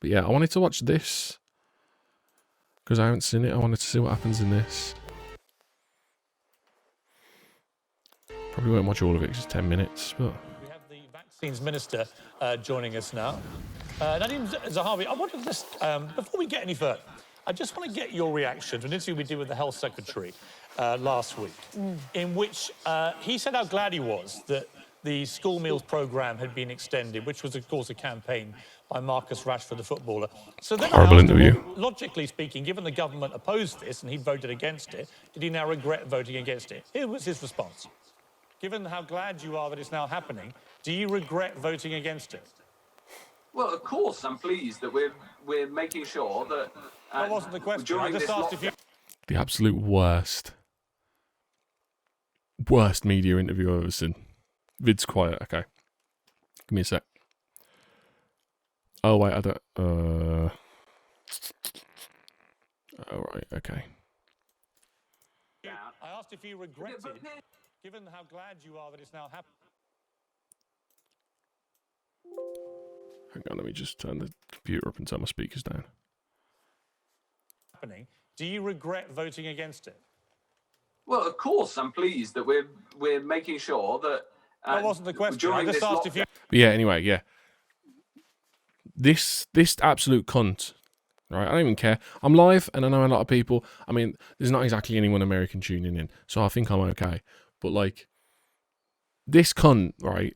But yeah, I wanted to watch this because I haven't seen it. I wanted to see what happens in this. Probably won't watch all of it because it's 10 minutes. But we have the vaccines minister joining us now. Nadeem Zahawi, I wanted to just, before we get any further, I just want to get your reaction to an interview we did with the Health Secretary last week, in which he said how glad he was that the school meals programme had been extended, which was, of course, a campaign by Marcus Rashford, the footballer. So then horrible I asked interview. him, well, logically speaking, given the government opposed this and he voted against it, did he now regret voting against it? Here was his response. Given how glad you are that it's now happening, do you regret voting against it? Well, of course, I'm pleased that we're making sure that. That wasn't the question. I just asked if you. The absolute worst media interview I've ever seen. Vid's quiet. Okay, give me a sec. Oh wait, I don't. Oh right, okay. I asked if you regretted, given how glad you are that it's now happening. Hang on, let me just turn the computer up and turn my speakers down. Do you regret voting against it? Well, of course, I'm pleased that we're making sure that. That wasn't the question. I just asked if you. But yeah, anyway, yeah. This absolute cunt. Right, I don't even care. I'm live, and I know a lot of people. I mean, there's not exactly anyone American tuning in, so I think I'm okay. But like, this cunt, right?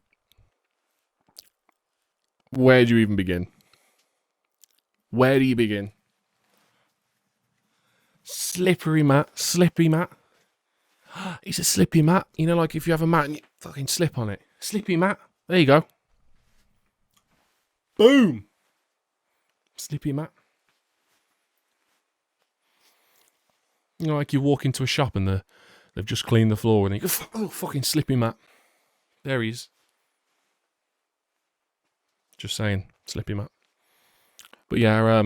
Where do you even begin? Where do you begin? Slippery mat. It's a slippy mat. You know, like if you have a mat and you fucking slip on it. Slippy mat. There you go. Boom. Slippy mat. You know, like you walk into a shop and they've just cleaned the floor and you go, oh, fucking slippy mat. There he is. Just saying, slippy mat. But yeah,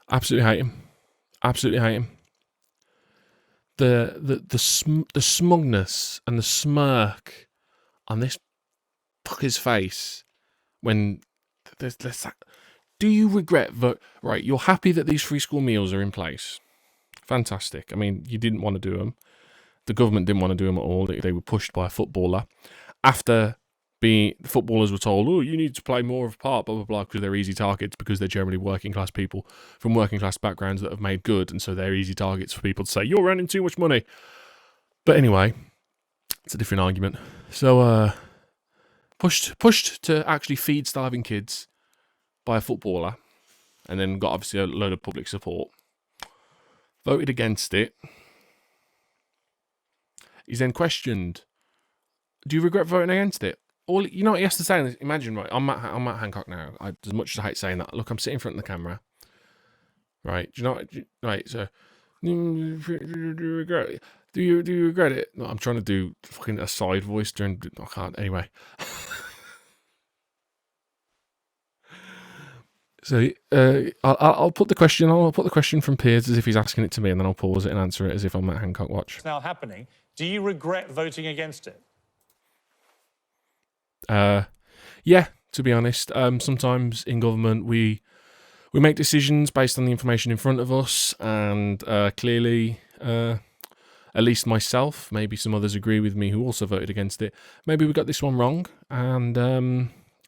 absolutely hate him. Absolutely hate him. The smugness and the smirk on this fucker's face when there's that. Do you regret that? Right, you're happy that these free school meals are in place. Fantastic. I mean, you didn't want to do them. The government didn't want to do them at all. They were pushed by a footballer. After the footballers were told, oh, you need to play more of a part, blah, blah, blah, because they're easy targets, because they're generally working class people from working class backgrounds that have made good, and so they're easy targets for people to say, you're earning too much money. But anyway, it's a different argument. So, pushed to actually feed starving kids by a footballer, and then got obviously a load of public support. Voted against it. He's then questioned, do you regret voting against it? All you know what he has to say. Imagine, right? I'm at Hancock now. As much as I hate saying that, look, I'm sitting in front of the camera. Right? Do you know? Right? So, do you regret it? Do you regret it? No, I'm trying to do fucking a side voice during. I can't. Anyway. So I'll put the question. I'll put the question from Piers as if he's asking it to me, and then I'll pause it and answer it as if I'm at Hancock Watch. It's now happening. Do you regret voting against it? Yeah, to be honest. Sometimes in government we make decisions based on the information in front of us, and clearly, at least myself, maybe some others agree with me who also voted against it. Maybe we got this one wrong, and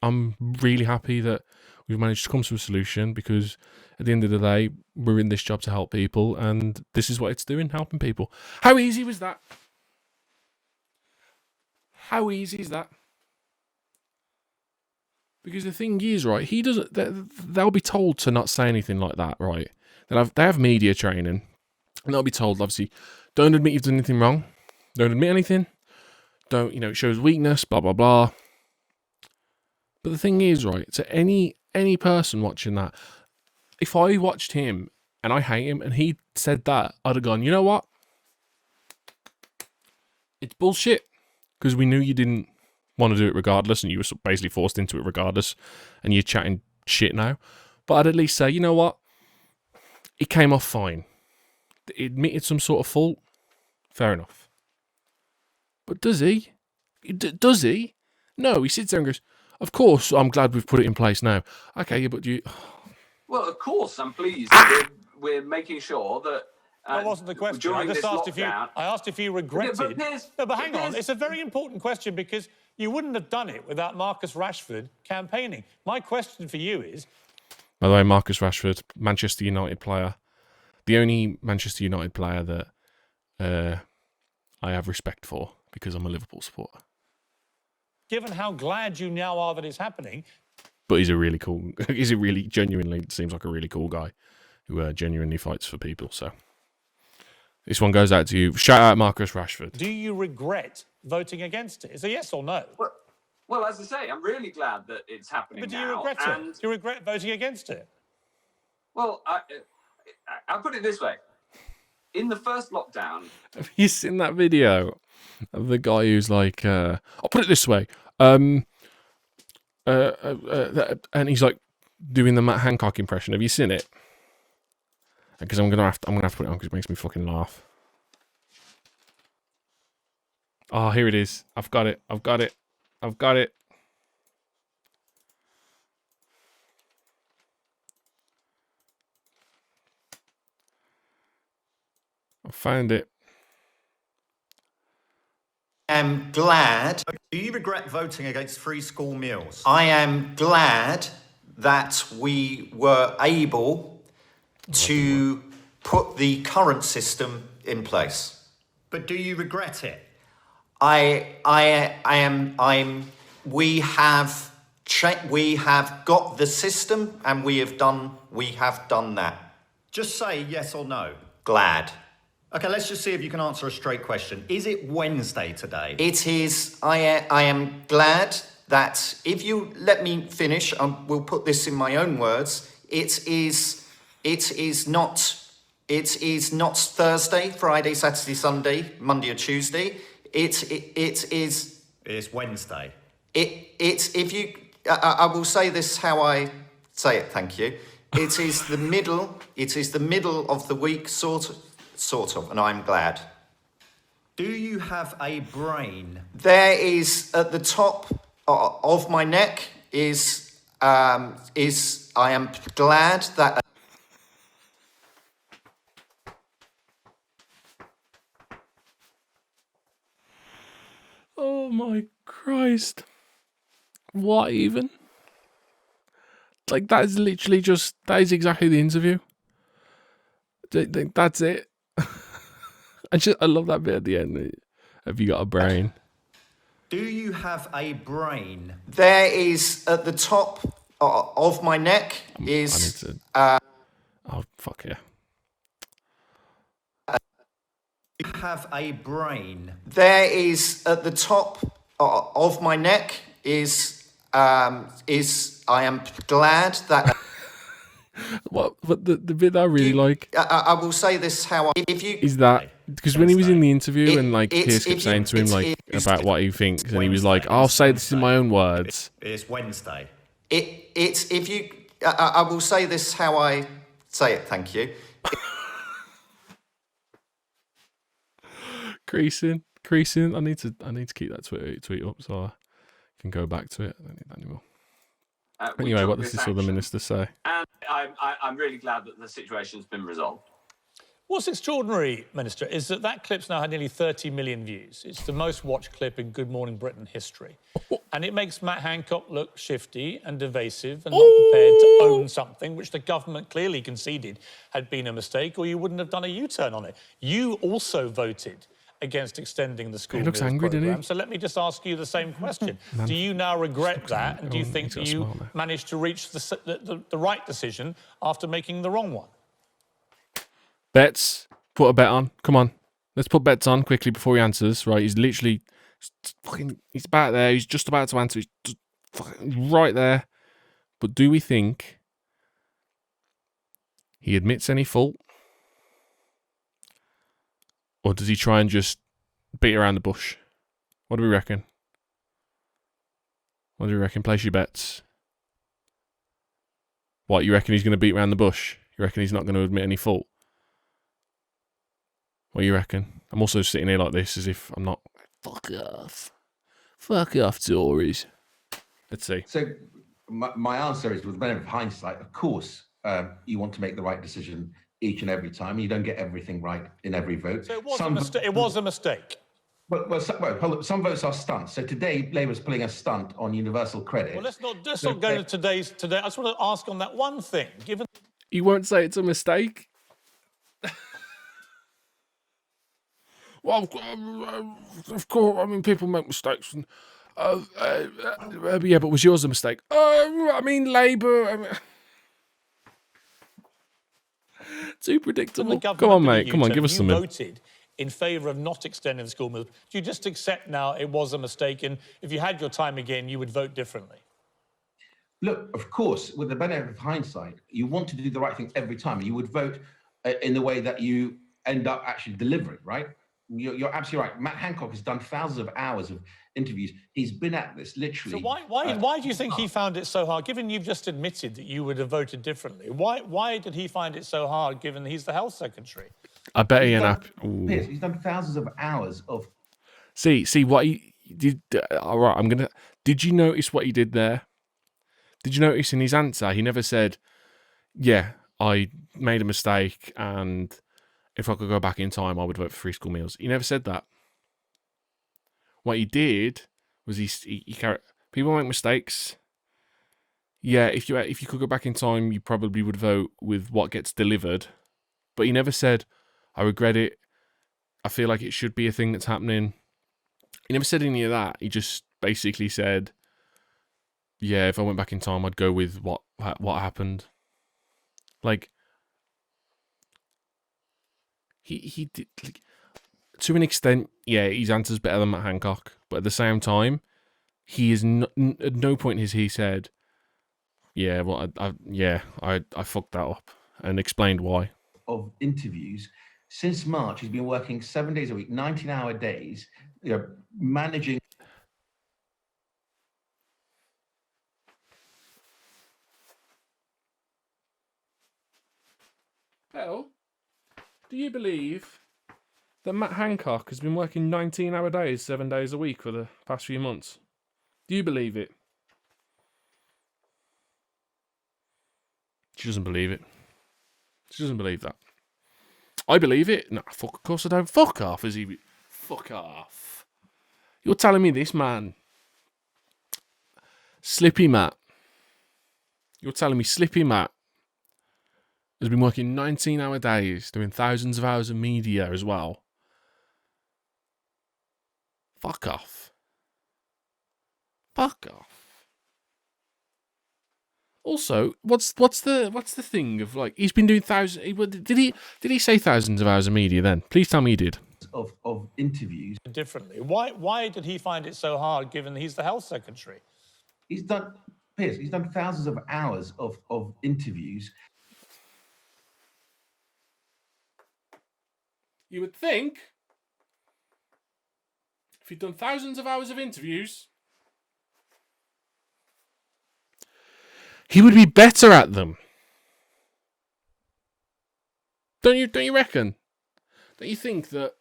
I'm really happy that we've managed to come to a solution, because at the end of the day, we're in this job to help people, and this is what it's doing, helping people. How easy was that? How easy is that? Because the thing is, right, he doesn't. They'll be told to not say anything like that, right? They have media training, and they'll be told, obviously, don't admit you've done anything wrong. Don't admit anything. Don't, it shows weakness, blah, blah, blah. But the thing is, right, to any person watching that, if I watched him and I hate him and he said that, I'd have gone, you know what? It's bullshit. Because we knew you didn't want to do it regardless, and you were basically forced into it regardless, and you're chatting shit now. But I'd at least say, you know what? It came off fine. He admitted some sort of fault. Fair enough. But does he? Does he? No, he sits there and goes, Of course, I'm glad we've put it in place now. Okay, yeah, but you... Well, of course, I'm pleased that we're making sure that. That wasn't the question. During I just this asked lockdown, I asked if you regretted. But hang on, it's a very important question because you wouldn't have done it without Marcus Rashford campaigning. My question for you is. By the way, Marcus Rashford, Manchester United player, the only Manchester United player that I have respect for because I'm a Liverpool supporter. Given how glad you now are that it's happening. But he's a really cool, genuinely seems like a really cool guy who genuinely fights for people. So this one goes out to you. Shout out Marcus Rashford. Do you regret voting against it? Is a yes or no? Well, as I say, I'm really glad that it's happening. But do you regret it? Do you regret voting against it? Well, I'll put it this way. In the first lockdown... Have you seen that video of the guy who's like, I'll put it this way, and he's like doing the Matt Hancock impression. Have you seen it? Because I'm gonna have to put it on because it makes me fucking laugh. Oh, here it is. I've got it. I found it. I am glad. Do you regret voting against free school meals? I am glad that we were able to put the current system in place. But do you regret it? We have got the system and we have done that. Just say yes or no. Glad. Okay, let's just see if you can answer a straight question. Is it Wednesday today? It is. I am glad that if you let me finish, we'll put this in my own words. It is not Thursday, Friday, Saturday, Sunday, Monday or Tuesday. It is. It's Wednesday. I will say this how I say it. Thank you. It is the middle. It is the middle of the week, sort of, and I'm glad. Do you have a brain? There is at the top of my neck is I am glad that. Oh my Christ. What even? Like, that is literally just, that is exactly the interview. That's it. I love that bit at the end. Have you got a brain? Do you have a brain? There is at the top of my neck is. Oh, fuck yeah. You have a brain. There is at the top of my neck is I am glad that. What? But the bit that I really like. I will say this how is that because when he was in the interview and like Pierce kept saying to him like about what he thinks and he was like, I'll say this in my own words. It's Wednesday. I will say this how I say it. Thank you. Creasing. I need to keep that tweet up so I can go back to it. I don't need that anymore. Anyway, what does this other minister say? And I'm really glad that the situation's been resolved. What's extraordinary, Minister, is that clip's now had nearly 30 million views. It's the most watched clip in Good Morning Britain history. And it makes Matt Hancock look shifty and evasive and not prepared to own something which the government clearly conceded had been a mistake, or you wouldn't have done a U-turn on it. You also voted against extending the school meals programme. So let me just ask you the same question. Do you now regret that, and do you think that you managed to reach the right decision after making the wrong one? Bets. Put a bet on. Come on. Let's put bets on quickly before he answers. Right, he's literally he's about there. He's just about to answer. He's just right there. But do we think he admits any fault? Or does he try and just beat around the bush? What do we reckon? Place your bets. What, you reckon he's going to beat around the bush? You reckon he's not going to admit any fault? What do you reckon? I'm also sitting here like this as if I'm not. Fuck off, Tories. Let's see. So my answer is, with the benefit of hindsight, of course, you want to make the right decision each and every time. You don't get everything right in every vote. So it was a mistake. It was a mistake. Some votes are stunts. So today, Labour's pulling a stunt on universal credit. Well, let's not go to today. I just want to ask on that one thing. Given You won't say it's a mistake. Well, of course, I mean, people make mistakes. And, yeah, but was yours a mistake? I mean, Labour. I mean... Too predictable. Come on, mate. Come on, give us something. You voted in favour of not extending the school meals. Do you just accept now it was a mistake, and if you had your time again, you would vote differently? Look, of course, with the benefit of hindsight, you want to do the right thing every time. You would vote in the way that you end up actually delivering, right? You're absolutely right. Matt Hancock has done thousands of hours of interviews. He's been at this literally. So why do you think he found it so hard? Given you've just admitted that you would have voted differently, why did he find it so hard? Given he's the health secretary. I bet he He's done thousands of hours of. See what he did. All right, Did you notice what he did there? Did you notice in his answer he never said, "Yeah, I made a mistake, and if I could go back in time, I would vote for free school meals." He never said that. What he did was he carried. People make mistakes. Yeah, if you could go back in time, you probably would vote with what gets delivered. But he never said, "I regret it. I feel like it should be a thing that's happening." He never said any of that. He just basically said, "Yeah, if I went back in time, I'd go with what happened." Like, he did, like, to an extent, yeah, his answer's better than Matt Hancock, but at the same time, he is at no point has he said, "Yeah, well, I fucked that up," and explained why. Of interviews since March, he's been working 7 days a week, 19-hour days, managing. Hell, do you believe that Matt Hancock has been working 19-hour days, 7 days a week for the past few months? Do you believe it? She doesn't believe it. She doesn't believe that. I believe it. No, fuck, of course I don't. Fuck off, is he? Fuck off. You're telling me this man, Slippy Matt, you're telling me Slippy Matt has been working 19-hour days, doing thousands of hours of media as well. Fuck off. Fuck off. Also, what's the thing of, like, he's been doing thousands? Did he say thousands of hours of media then? Please tell me he did. Of interviews Differently. Why did he find it so hard? Given he's the health secretary. He's done thousands of hours of interviews. You would think if he'd done thousands of hours of interviews, he would be better at them. Don't you reckon? Don't you think that,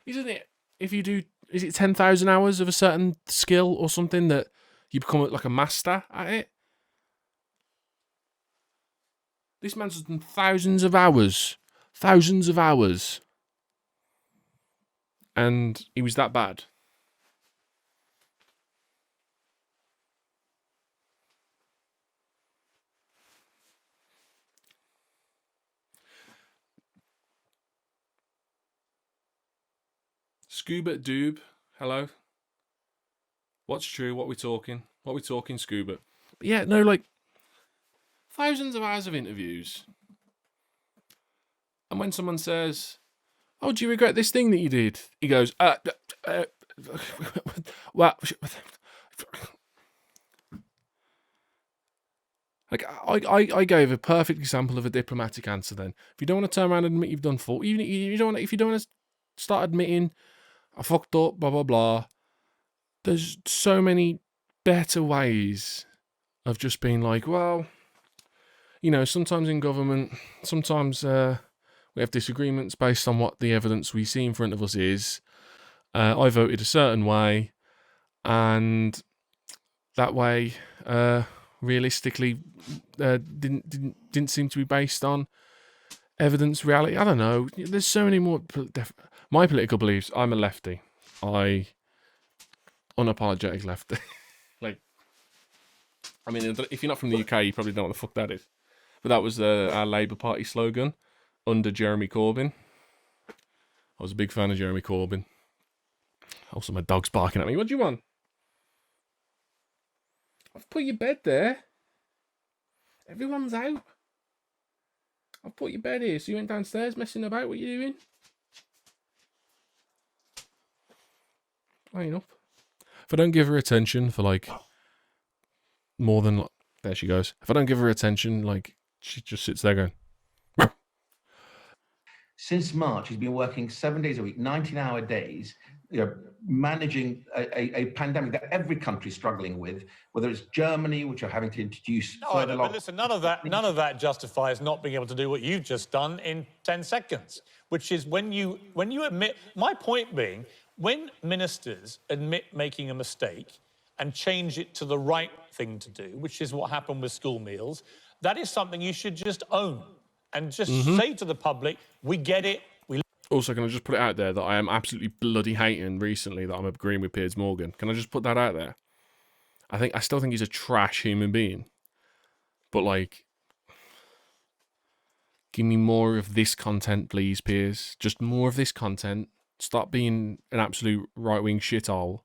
isn't it, if you do, is it 10,000 hours of a certain skill or something that you become like a master at it? This man's done thousands of hours. And he was that bad. Scuba Doob, hello. What's true? What we talking? Scuba? But yeah, no, like, thousands of hours of interviews. And when someone says, "Oh, do you regret this thing that you did?" He goes, well, like, I gave a perfect example of a diplomatic answer then. If you don't want to turn around and admit you've done fault, even if you don't want to start admitting, "I fucked up, blah, blah, blah," there's so many better ways of just being like, well, you know, sometimes in government, sometimes we have disagreements based on what the evidence we see in front of us is. I voted a certain way, and that way realistically didn't seem to be based on evidence, reality. I don't know. There's so many more. My political beliefs. I'm a lefty. Unapologetic lefty. Like, I mean, if you're not from the UK, you probably don't know what the fuck that is. But that was our Labour Party slogan under Jeremy Corbyn. I was a big fan of Jeremy Corbyn. Also, my dog's barking at me. What do you want? I've put your bed there. Everyone's out. I've put your bed here, so you went downstairs messing about. What are you doing? I ain't up. If I don't give her attention for like more than there she goes. If I don't give her attention, like she just sits there going. Since March, he's been working 7 days a week, 19-hour days, managing a pandemic that every country is struggling with, whether it's Germany, which are having to introduce further But listen, none of that justifies not being able to do what you've just done in 10 seconds, which is when you admit. My point being, when ministers admit making a mistake and change it to the right thing to do, which is what happened with school meals, that is something you should just own and just say to the public, we get it. Also, can I just put it out there that I am absolutely bloody hating recently that I'm agreeing with Piers Morgan? Can I just put that out there? I still think he's a trash human being. But like, give me more of this content, please, Piers. Just more of this content. Stop being an absolute right-wing shithole.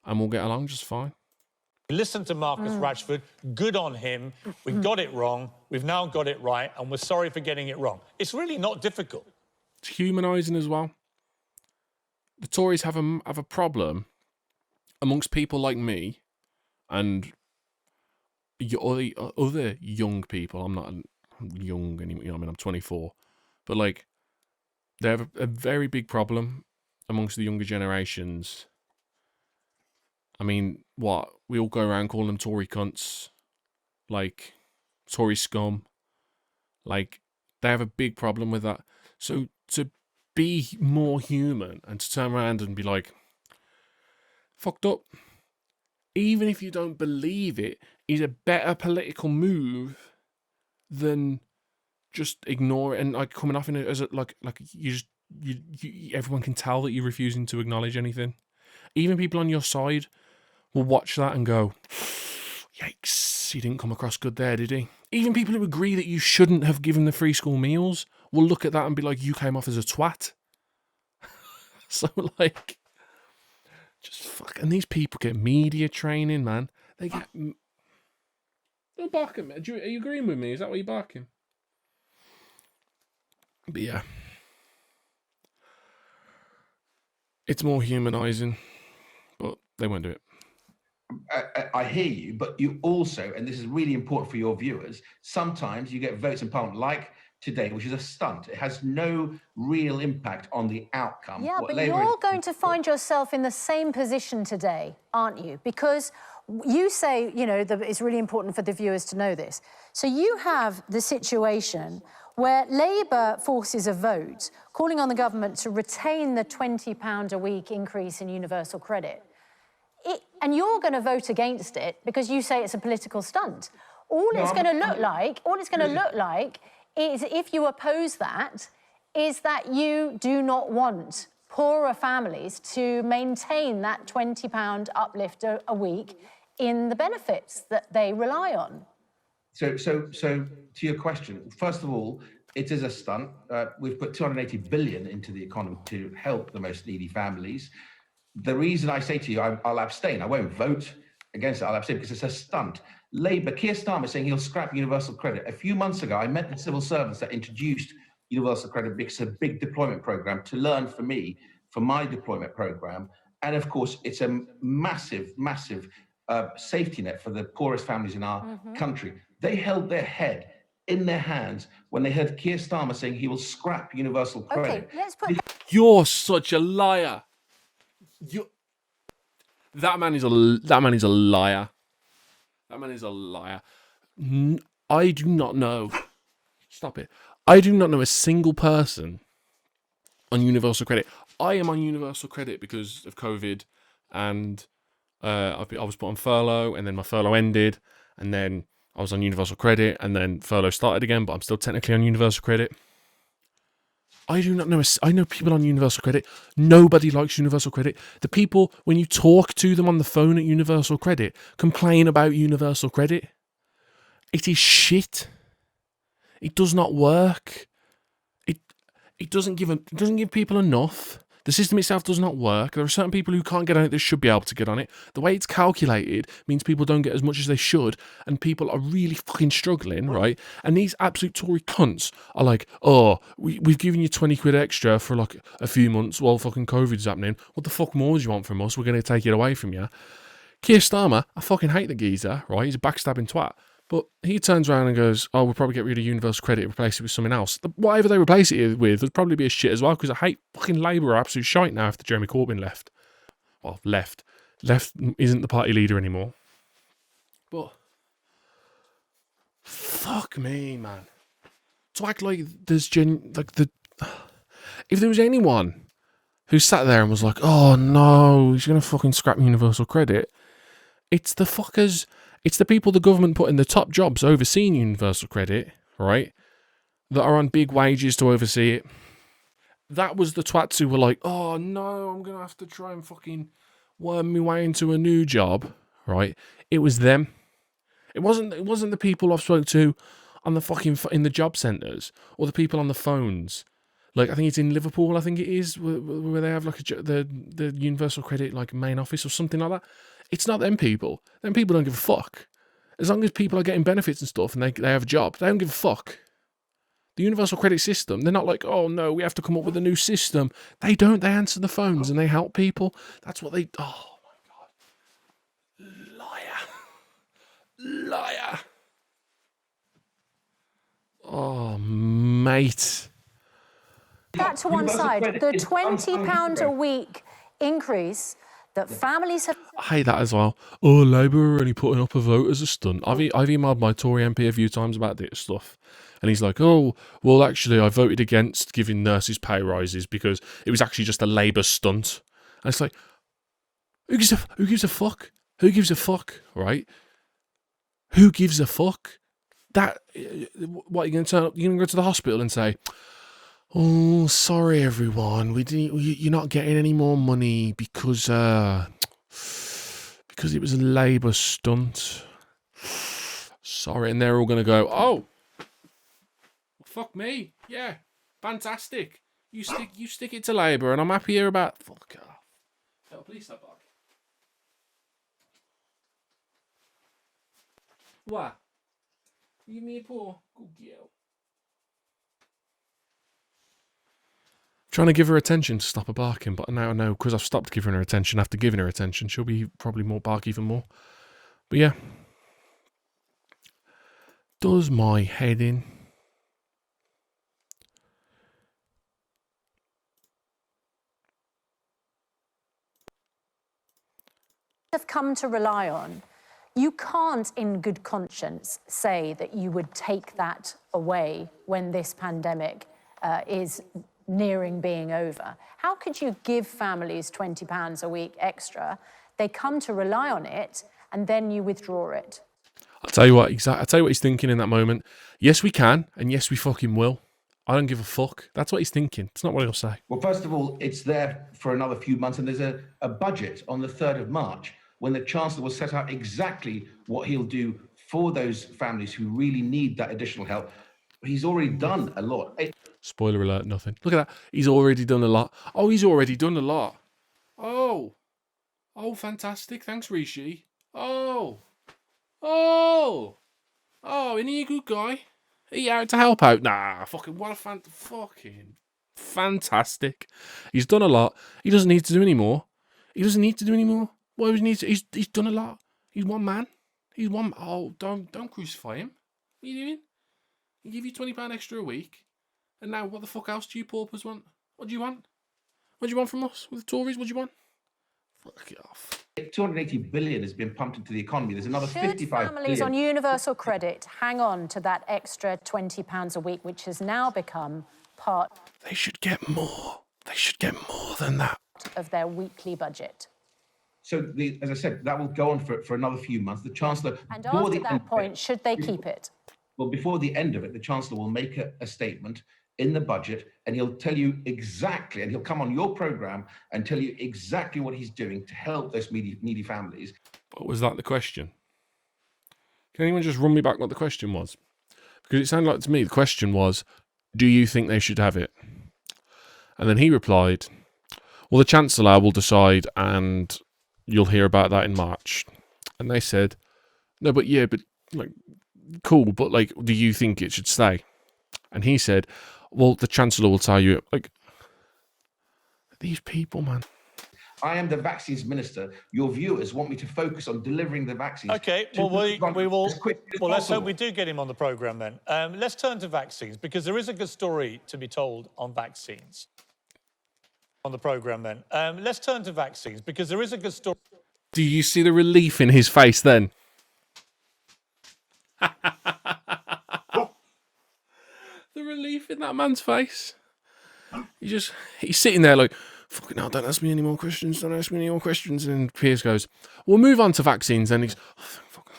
And we'll get along just fine. Listen to Marcus Rashford. Good on him. We got it wrong. We've now got it right, and we're sorry for getting it wrong. It's really not difficult. It's humanising as well. The Tories have a problem amongst people like me and other young people. I'm not young anymore. I mean, I'm 24, but like they have a very big problem amongst the younger generations. I mean, what? We all go around calling them Tory cunts, like Tory scum. Like, they have a big problem with that. So to be more human and to turn around and be like, fucked up, even if you don't believe it, is a better political move than just ignore it and like coming off in it as a, like you everyone can tell that you're refusing to acknowledge anything. Even people on your side will watch that and go, yikes, he didn't come across good there, did he? Even people who agree that you shouldn't have given the free school meals will look at that and be like, you came off as a twat. So, like, just fuck. And these people get media training, man. They get... Don't bark at me. Are you agreeing with me? Is that why you're barking? But yeah. It's more humanising, but they won't do it. I hear you, but you also, and this is really important for your viewers, sometimes you get votes in Parliament like today, which is a stunt. It has no real impact on the outcome. Yeah, but you're going to find yourself in the same position today, aren't you? Because you say, you know, it's really important for the viewers to know this. So you have the situation where Labour forces a vote calling on the government to retain the £20 a week increase in universal credit. And you're going to vote against it because you say it's a political stunt. All it's going to look like is, if you oppose that, is that you do not want poorer families to maintain that £20 uplift a week in the benefits that they rely on. So to your question, first of all, it is a stunt. We've put 280 billion into the economy to help the most needy families. The reason I say to you, I'll abstain. I won't vote against it. I'll abstain because it's a stunt. Labour, Keir Starmer saying he'll scrap universal credit. A few months ago, I met the civil servants that introduced universal credit because it's a big deployment program to learn for me, for my deployment program. And of course, it's a massive, massive safety net for the poorest families in our country. They held their head in their hands when they heard Keir Starmer saying he will scrap universal credit. Okay, let's put... You're such a liar. That man is a liar. That man is a liar. I do not know. Stop it. I do not know a single person on universal credit. I am on universal credit because of COVID and I was put on furlough, and then my furlough ended, and then I was on universal credit, and then furlough started again, but I'm still technically on universal credit. I do not know. I know people on universal credit. Nobody likes universal credit. The people, when you talk to them on the phone at universal credit, complain about universal credit. It is shit. It does not work. It doesn't give people enough. The system itself does not work. There are certain people who can't get on it that should be able to get on it. The way it's calculated means people don't get as much as they should, and people are really fucking struggling, right? And these absolute Tory cunts are like, oh, we've given you 20 quid extra for like a few months while fucking COVID's happening. What the fuck more do you want from us? We're going to take it away from you. Keir Starmer, I fucking hate the geezer, right? He's a backstabbing twat. But he turns around and goes, oh, we'll probably get rid of universal credit and replace it with something else. Whatever they replace it with would probably be a shit as well, because I hate fucking Labour are absolute shite now after Jeremy Corbyn left. Well, left. Left isn't the party leader anymore. But fuck me, man. To act like there's if there was anyone who sat there and was like, oh no, he's going to fucking scrap universal credit, it's the fuckers. It's the people the government put in the top jobs overseeing universal credit, right, that are on big wages to oversee it. That was the twats who were like, oh no, I'm going to have to try and fucking worm my way into a new job, right? It was them. It wasn't the people I've spoke to on the fucking, in the job centres, or the people on the phones. Like, I think it's in Liverpool, I think it is, where they have like the universal credit like main office or something like that. It's not them people. Them people don't give a fuck. As long as people are getting benefits and stuff and they have a job, they don't give a fuck. The universal credit system, they're not like, oh no, we have to come up with a new system. They don't. They answer the phones and they help people. That's what they... Oh my God. Liar. Oh, mate. That to one side, the £20 a week increase that families have... I hate that as well. Oh, Labour are only putting up a vote as a stunt. I've emailed my Tory MP a few times about this stuff. And he's like, oh, well, actually, I voted against giving nurses pay rises because it was actually just a Labour stunt. And it's like, who gives a fuck? Who gives a fuck, right? Who gives a fuck? That, what, you're going to go to the hospital and say, oh, sorry, everyone. You're not getting any more money because it was a Labour stunt. Sorry, and they're all going to go, oh, fuck me. Yeah, fantastic. You stick it to Labour, and I'm happier about... Fuck off. Oh, please stop barking. What? Give me a paw. Good girl. Trying to give her attention to stop her barking, but now I know because I've stopped giving her attention. After giving her attention, she'll be probably more bark even more. But yeah, does my head in. have come to rely on, you can't in good conscience say that you would take that away when this pandemic is nearing being over. How could you give families £20 a week extra? They come to rely on it and then you withdraw it. I'll tell you what he's thinking in that moment. Yes, we can, and yes, we fucking will. I don't give a fuck. That's what he's thinking. It's not what he'll say. Well, first of all, it's there for another few months, and there's a budget on the 3rd of March when the Chancellor will set out exactly what he'll do for those families who really need that additional help. He's already done a lot. Spoiler alert, nothing. Look at that. He's already done a lot. Oh, he's already done a lot. Oh, fantastic. Thanks, Rishi. Oh, isn't he a good guy? Are you out to help out? Nah, fucking what a fucking fantastic. He's done a lot. He doesn't need to do any more. Why does he need to? He's done a lot. He's one man. He's one. Oh, don't crucify him. What are you doing? He give you £20 extra a week, and now what the fuck else do you paupers want? What do you want? What do you want from us with the Tories? What do you want? Fuck it off. 280 billion has been pumped into the economy. There's another 55 families billion. on universal credit hang on to that extra £20 a week, which has now become part They should get more. They should get more than that. of their weekly budget? So, as I said, that will go on for another few months. The Chancellor, And after that point, should they keep it? Well, before the end of it, the Chancellor will make a statement in the budget, and he'll tell you exactly, and he'll come on your programme and tell you exactly what he's doing to help those needy families. What was that the question? Can anyone just run me back what the question was? Because it sounded like to me the question was, do you think they should have it? And then he replied, well, the Chancellor will decide and you'll hear about that in March. And they said, no, but like, cool, but like, do you think it should stay? And he said, well, the Chancellor will tell you. Like, these people, man. I am the vaccines minister. Your viewers want me to focus on delivering the vaccines. Okay, well, we will. Well, let's hope possible. we do get him on the programme then. Let's turn to vaccines, because there is a good story to be told on vaccines. On the programme then. Let's turn to vaccines, because there is a good story. Do you see the relief in his face then? The relief in that man's face. He's sitting there like, fucking hell, don't ask me any more questions, don't ask me any more questions. And Piers goes, we'll move on to vaccines. And he's, oh, fuck.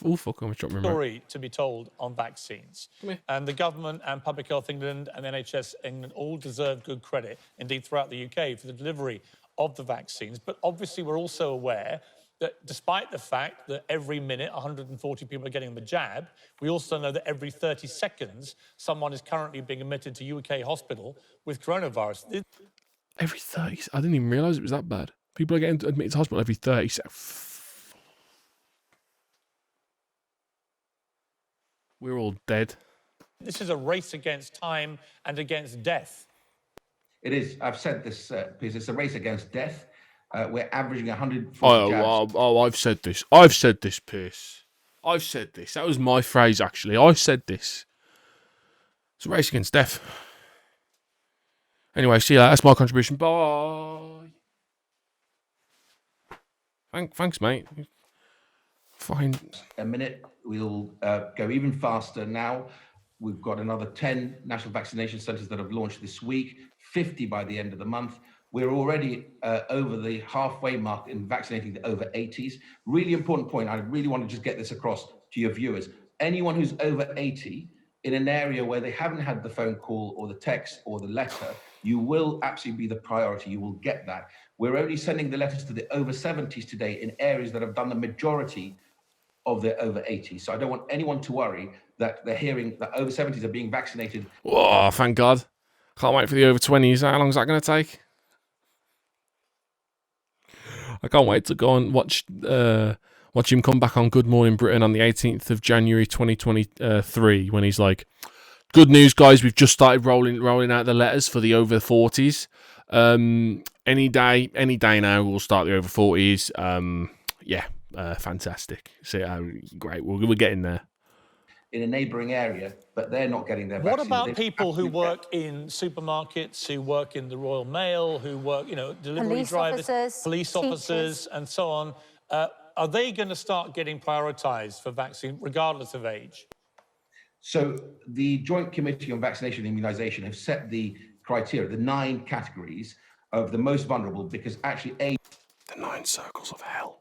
Oh, fuck, I'm dropping my remote. Story to be told on vaccines. And the government and Public Health England and NHS England all deserve good credit, indeed throughout the UK, for the delivery of the vaccines. But obviously we're also aware that despite the fact that every minute 140 people are getting the jab, we also know that every 30 seconds someone is currently being admitted to UK hospital with coronavirus. Every 30, I didn't even realise it was that bad. People are getting admitted to hospital every 30 seconds. We're all dead. This is a race against time and against death. It is. I've said this, because it's a race against death. We're averaging 140 jabs. I've said this. I've said this, Pierce. I've said this. That was my phrase, actually. I said this. It's a race against death. Anyway, see you later. That's my contribution. Bye. Thanks, mate. Fine. A minute, we'll go even faster now. We've got another 10 national vaccination centres that have launched this week, 50 by the end of the month. We're already over the halfway mark in vaccinating the over 80s. Really important point. I really want to just get this across to your viewers. Anyone who's over 80 in an area where they haven't had the phone call or the text or the letter, you will absolutely be the priority. You will get that. We're only sending the letters to the over 70s today in areas that have done the majority of their over 80s. So I don't want anyone to worry that they're hearing that over 70s are being vaccinated. Oh, thank God. Can't wait for the over 20s. How long is that going to take? I can't wait to go and watch him come back on Good Morning Britain on the 18th of January 2023 when he's like, good news, guys, we've just started rolling out the letters for the over 40s. Any day now we'll start the over 40s. Fantastic. So great, we're getting there. In a neighbouring area, but they're not getting their vaccine. What about people who work in supermarkets, who work in the Royal Mail, who work, delivery Police drivers, officers, police officers, and so on? Are they going to start getting prioritised for vaccine, regardless of age? So the Joint Committee on Vaccination and Immunisation have set the criteria, the 9 categories of the most vulnerable, because actually age... The 9 circles of hell.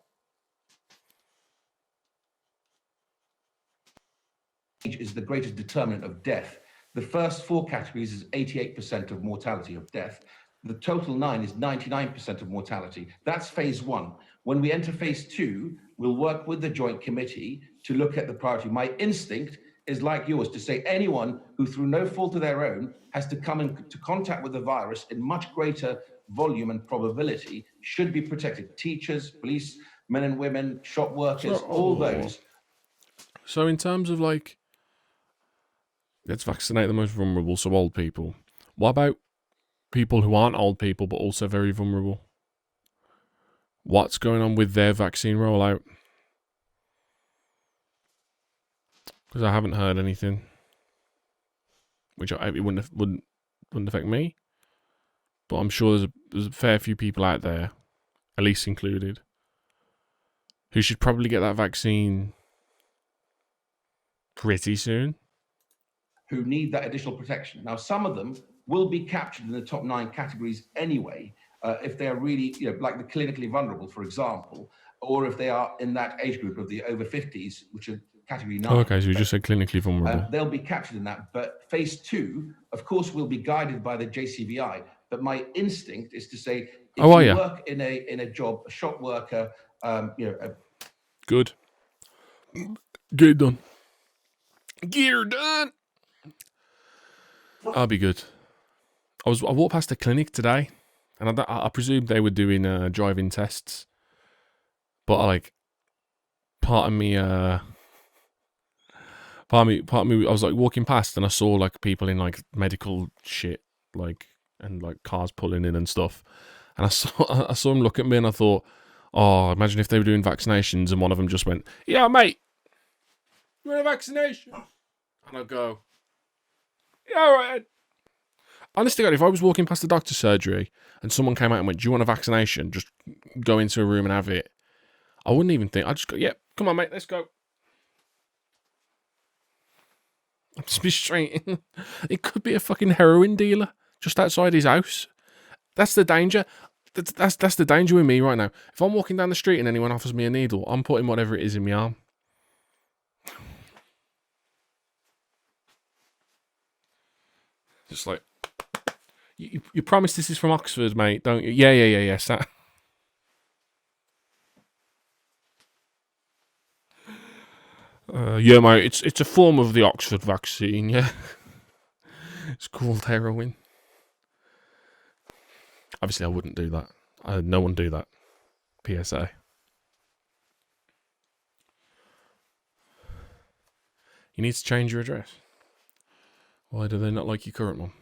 Age is the greatest determinant of death. The first 4 categories is 88% of mortality of death. The total 9 is 99% of mortality. That's phase 1. When we enter phase 2, we'll work with the Joint Committee to look at the priority. My instinct is like yours, to say anyone who through no fault of their own has to come into contact with the virus in much greater volume and probability should be protected. Teachers, police, men and women, shop workers, all those. So in terms of like, let's vaccinate the most vulnerable, so old people. What about people who aren't old people but also very vulnerable? What's going on with their vaccine rollout? Because I haven't heard anything, which it wouldn't affect me. But I'm sure there's a fair few people out there, Ellis included, who should probably get that vaccine pretty soon. who need that additional protection. Now, some of them will be captured in the top 9 categories anyway, if they are really, like the clinically vulnerable, for example, or if they are in that age group of the over 50s, which are category 9. Oh, okay, so you just said clinically vulnerable. They'll be captured in that. But phase 2, of course, will be guided by the JCVI. But my instinct is to say, if you work in a job, a shop worker, Good. Get it done. Get her done. I'll be good. I walked past a clinic today, and I presume they were doing driving tests. But part of me, I was like walking past, and I saw like people in like medical shit, and cars pulling in and stuff. And I saw him look at me, and I thought, oh, imagine if they were doing vaccinations, and one of them just went, "Yeah, mate, you want a vaccination?" And I go, "Yeah, all right." Honestly, God, if I was walking past the doctor's surgery and someone came out and went, "Do you want a vaccination?" Just go into a room and have it. I wouldn't even think. I'd just go, "Yeah, come on, mate, let's go." I'd just be straight in. It could be a fucking heroin dealer just outside his house. That's the danger. That's the danger with me right now. If I'm walking down the street and anyone offers me a needle, I'm putting whatever it is in my arm. Just like, you promise this is from Oxford, mate, don't you? Yeah. Yeah, mate, it's a form of the Oxford vaccine, yeah. It's called heroin. Obviously, I wouldn't do that. No one do that. PSA. You need to change your address. Why do they not like your current one?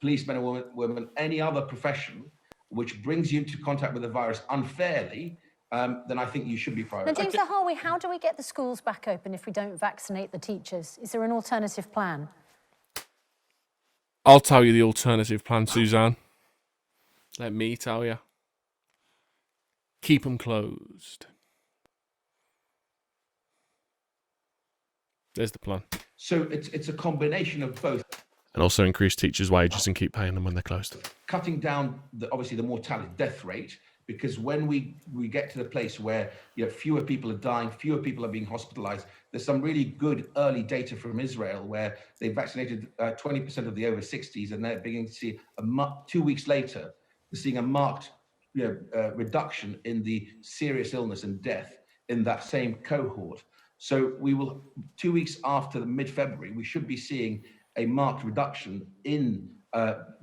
Policemen and women, any other profession which brings you into contact with the virus unfairly, then I think you should be prioritised. Nadeem Zahawi, how do we get the schools back open if we don't vaccinate the teachers? Is there an alternative plan? I'll tell you the alternative plan, Suzanne. Let me tell you. Keep them closed. There's the plan. So it's a combination of both. And also increase teachers' wages and keep paying them when they're closed. Cutting down, obviously, the mortality, death rate, because when we get to the place where fewer people are dying, fewer people are being hospitalized, there's some really good early data from Israel where they vaccinated 20% of the over 60s, and they're beginning to see 2 weeks later, they're seeing a marked reduction in the serious illness and death in that same cohort. So we will, 2 weeks after the mid-February, we should be seeing a marked reduction in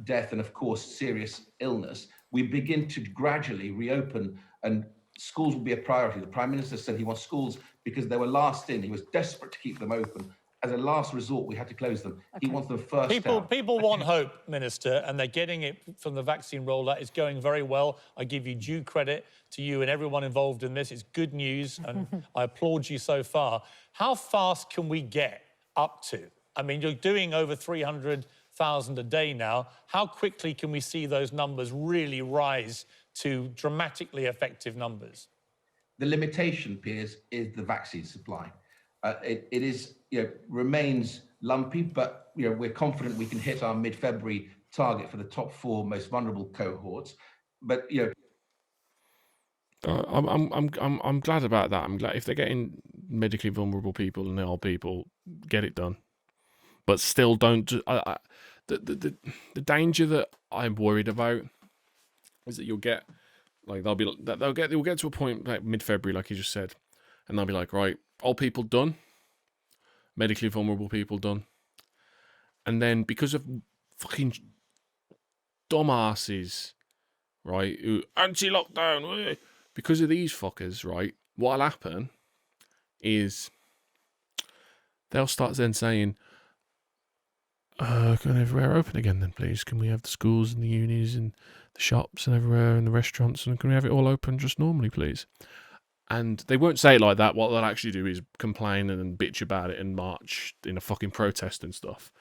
death and, of course, serious illness. We begin to gradually reopen, and schools will be a priority. The Prime Minister said he wants schools because they were last in. He was desperate to keep them open. As a last resort, we had to close them. Okay. He wants them first. People want hope, Minister, and they're getting it from the vaccine rollout. It's going very well. I give you due credit to you and everyone involved in this. It's good news, and I applaud you so far. How fast can we get up to? I mean, you're doing over 300,000 a day now. How quickly can we see those numbers really rise to dramatically effective numbers? The limitation, Piers, is the vaccine supply. It is, remains lumpy, but we're confident we can hit our mid-February target for the top 4 most vulnerable cohorts. But I'm glad about that. I'm glad if they're getting medically vulnerable people and the old people, get it done. But still, don't. The danger that I'm worried about is that you'll get they'll get to a point like mid-February, like you just said, and they'll be like, right, old people done, medically vulnerable people done, and then because of fucking dumbasses, right, who anti-lockdown, because of these fuckers, right, what'll happen is they'll start then saying, can everywhere open again then, please? Can we have the schools and the unis and the shops and everywhere and the restaurants, and can we have it all open just normally, please? And they won't say it like that. What they'll actually do is complain and bitch about it and march in a fucking protest and stuff.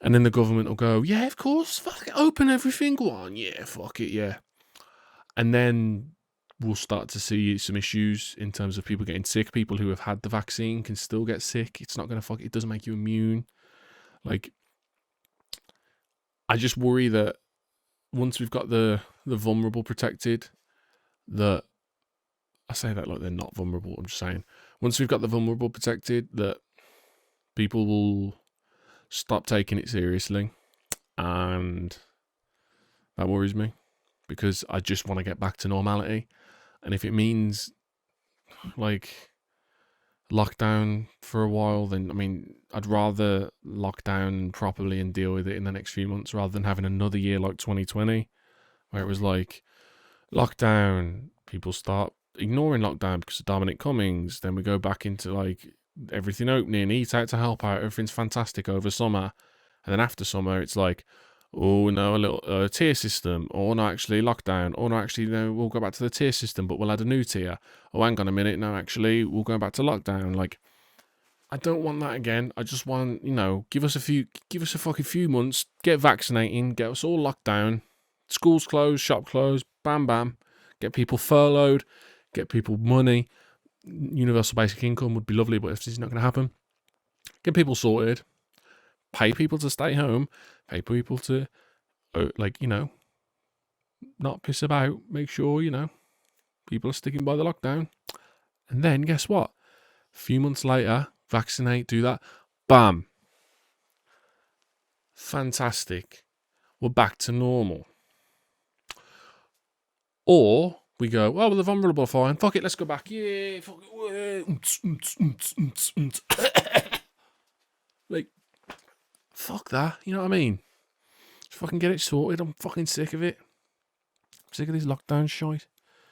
And then the government will go, yeah, of course, fuck it, open everything. Go on, yeah, fuck it, yeah. And then we'll start to see some issues in terms of people getting sick. People who have had the vaccine can still get sick. It's not going to it doesn't make you immune. Like, I just worry that once we've got the vulnerable protected, that I say that like they're not vulnerable. I'm just saying, once we've got the vulnerable protected, that people will stop taking it seriously, and that worries me because I just want to get back to normality. And if it means like lockdown for a while, then I mean, I'd rather lock down properly and deal with it in the next few months rather than having another year like 2020 where it was like lockdown, people start ignoring lockdown because of Dominic Cummings, then we go back into like everything opening, eat out to help out, everything's fantastic over summer, and then after summer it's like, oh no, a little tier system, or no, actually lockdown, or no, actually no, we'll go back to the tier system, but we'll add a new tier. Oh, hang on a minute, no, actually we'll go back to lockdown. Like, I don't want that again. I just want, give us a fucking few months, get vaccinating, get us all locked down, schools closed, shop closed, bam bam, get people furloughed, get people money. Universal basic income would be lovely, but if this is not going to happen, get people sorted, pay people to stay home, pay people to, not piss about, make sure, people are sticking by the lockdown. And then guess what? A few months later, vaccinate, do that, bam. Fantastic. We're back to normal. Or we go, well, the vulnerable are fine. Fuck it, let's go back. Yeah, fuck it. Like, fuck that. You know what I mean? Just fucking get it sorted. I'm fucking sick of it. I'm sick of this lockdown shite.